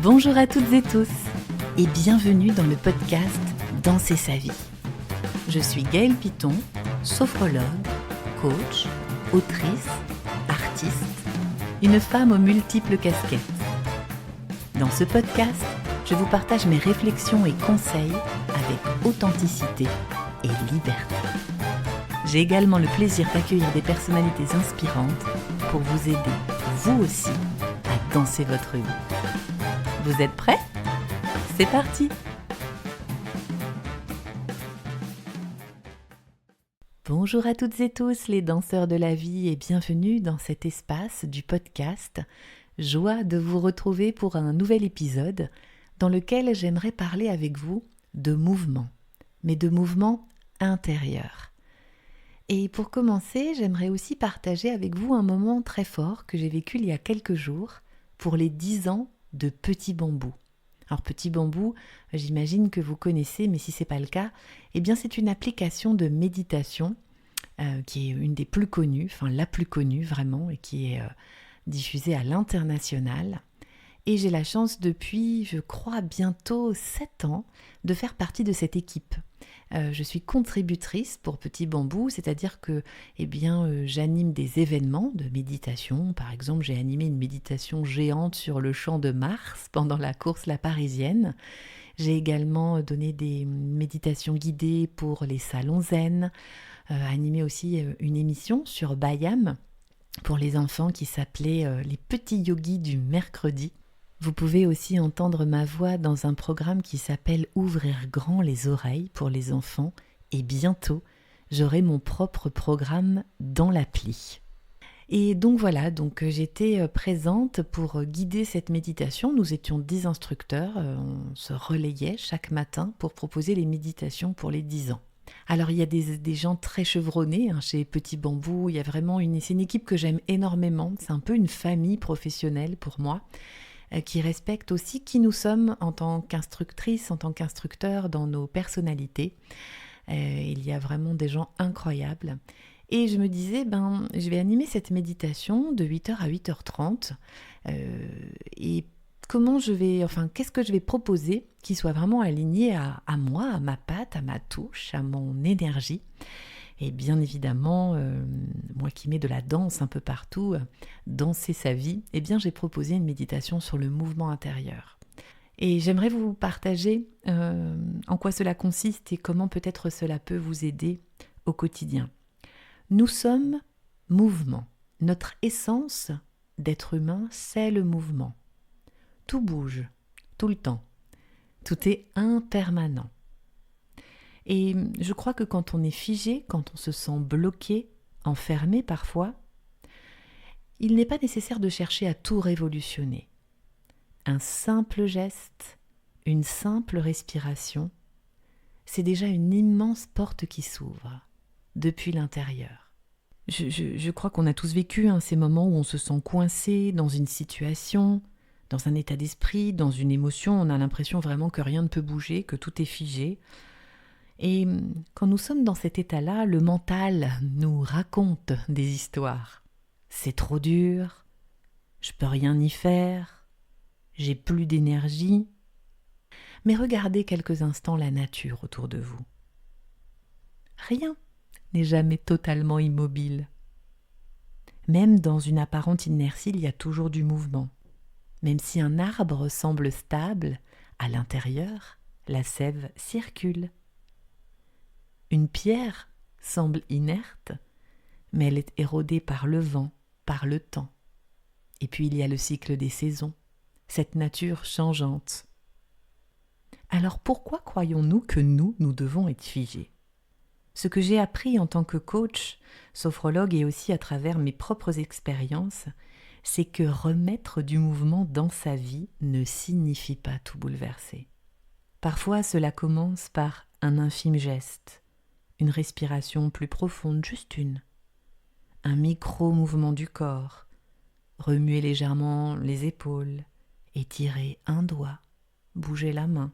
Bonjour à toutes et tous et bienvenue dans le podcast Danser sa vie. Je suis Gaëlle Piton, sophrologue, coach, autrice, artiste, une femme aux multiples casquettes. Dans ce podcast, je vous partage mes réflexions et conseils avec authenticité et liberté. J'ai également le plaisir d'accueillir des personnalités inspirantes pour vous aider, vous aussi, à danser votre vie. Vous êtes prêts ? C'est parti ! Bonjour à toutes et tous les danseurs de la vie et bienvenue dans cet espace du podcast. Joie de vous retrouver pour un nouvel épisode dans lequel j'aimerais parler avec vous de mouvement, mais de mouvement intérieur. Et pour commencer, j'aimerais aussi partager avec vous un moment très fort que j'ai vécu il y a quelques jours pour les 10 ans de Petit Bambou. Alors Petit Bambou, j'imagine que vous connaissez, mais si ce n'est pas le cas, eh bien c'est une application de méditation qui est une des plus connues, enfin la plus connue vraiment, et qui est diffusée à l'international. Et j'ai la chance depuis, je crois, bientôt 7 ans, de faire partie de cette équipe. Je suis contributrice pour Petit Bambou, c'est-à-dire que j'anime des événements de méditation. Par exemple, j'ai animé une méditation géante sur le champ de Mars pendant la course La Parisienne. J'ai également donné des méditations guidées pour les salons zen, animé aussi une émission sur Bayam pour les enfants qui s'appelait Les petits yogis du mercredi. Vous pouvez aussi entendre ma voix dans un programme qui s'appelle Ouvrir grand les oreilles pour les enfants et bientôt, j'aurai mon propre programme dans l'appli. Et donc voilà, j'étais présente pour guider cette méditation. Nous étions 10 instructeurs, on se relayait chaque matin pour proposer les méditations pour les 10 ans. Alors il y a des gens très chevronnés chez Petit Bambou, il y a vraiment c'est une équipe que j'aime énormément, c'est un peu une famille professionnelle pour moi, qui respecte aussi qui nous sommes en tant qu'instructrice, en tant qu'instructeur dans nos personnalités. Il y a vraiment des gens incroyables. Et je me disais, je vais animer cette méditation de 8h à 8h30. Et qu'est-ce que je vais proposer qui soit vraiment aligné à moi, à ma patte, à ma touche, à mon énergie. Et bien évidemment, moi qui mets de la danse un peu partout, danser sa vie, j'ai proposé une méditation sur le mouvement intérieur. Et j'aimerais vous partager en quoi cela consiste et comment peut-être cela peut vous aider au quotidien. Nous sommes mouvement. Notre essence d'être humain, c'est le mouvement. Tout bouge, tout le temps. Tout est impermanent. Et je crois que quand on est figé, quand on se sent bloqué, enfermé parfois, il n'est pas nécessaire de chercher à tout révolutionner. Un simple geste, une simple respiration, c'est déjà une immense porte qui s'ouvre depuis l'intérieur. Je crois qu'on a tous vécu ces moments où on se sent coincé dans une situation, dans un état d'esprit, dans une émotion, on a l'impression vraiment que rien ne peut bouger, que tout est figé. Et quand nous sommes dans cet état-là, le mental nous raconte des histoires. C'est trop dur, je peux rien y faire, j'ai plus d'énergie. Mais regardez quelques instants la nature autour de vous. Rien n'est jamais totalement immobile. Même dans une apparente inertie, il y a toujours du mouvement. Même si un arbre semble stable, à l'intérieur, la sève circule. Une pierre semble inerte, mais elle est érodée par le vent, par le temps. Et puis il y a le cycle des saisons, cette nature changeante. Alors pourquoi croyons-nous que nous devons être figés ? Ce que j'ai appris en tant que coach, sophrologue et aussi à travers mes propres expériences, c'est que remettre du mouvement dans sa vie ne signifie pas tout bouleverser. Parfois cela commence par un infime geste, une respiration plus profonde, juste une. Un micro-mouvement du corps, remuer légèrement les épaules, étirer un doigt, bouger la main.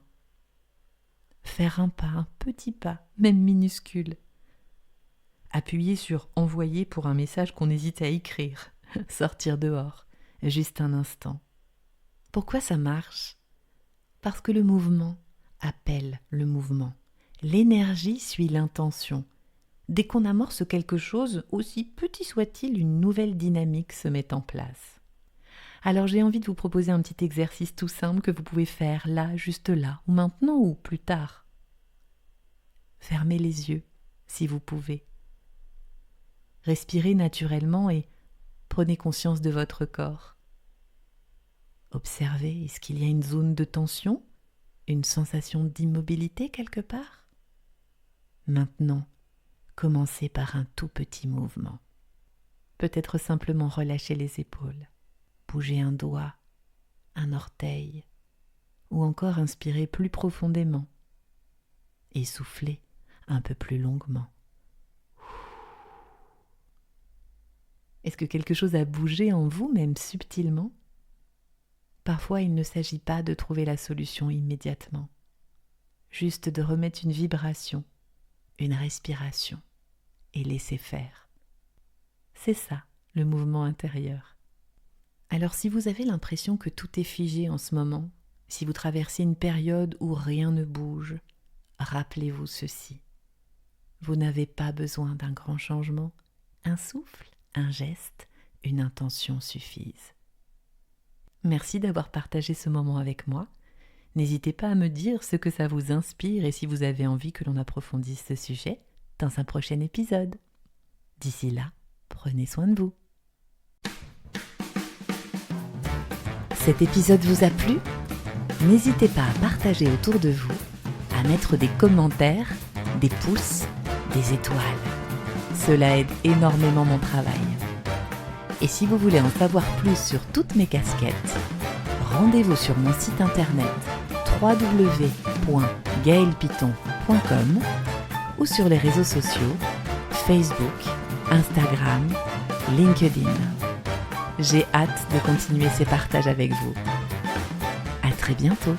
Faire un pas, un petit pas, même minuscule. Appuyer sur « envoyer » pour un message qu'on hésite à écrire. Sortir dehors, juste un instant. Pourquoi ça marche ? Parce que le mouvement appelle le mouvement. L'énergie suit l'intention. Dès qu'on amorce quelque chose, aussi petit soit-il, une nouvelle dynamique se met en place. Alors j'ai envie de vous proposer un petit exercice tout simple que vous pouvez faire là, juste là, ou maintenant ou plus tard. Fermez les yeux, si vous pouvez. Respirez naturellement et prenez conscience de votre corps. Observez, est-ce qu'il y a une zone de tension, une sensation d'immobilité quelque part ? Maintenant, commencez par un tout petit mouvement. Peut-être simplement relâcher les épaules, bouger un doigt, un orteil, ou encore inspirer plus profondément et souffler un peu plus longuement. Est-ce que quelque chose a bougé en vous, même subtilement ? Parfois, il ne s'agit pas de trouver la solution immédiatement, juste de remettre une vibration, une respiration et laisser faire. C'est ça, le mouvement intérieur. Alors si vous avez l'impression que tout est figé en ce moment, si vous traversez une période où rien ne bouge, rappelez-vous ceci. Vous n'avez pas besoin d'un grand changement. Un souffle, un geste, une intention suffisent. Merci d'avoir partagé ce moment avec moi. N'hésitez pas à me dire ce que ça vous inspire et si vous avez envie que l'on approfondisse ce sujet dans un prochain épisode. D'ici là, prenez soin de vous. Cet épisode vous a plu ? N'hésitez pas à partager autour de vous, à mettre des commentaires, des pouces, des étoiles. Cela aide énormément mon travail. Et si vous voulez en savoir plus sur toutes mes casquettes, rendez-vous sur mon site internet www.gaelpiton.com ou sur les réseaux sociaux Facebook, Instagram, LinkedIn. J'ai hâte de continuer ces partages avec vous. À très bientôt.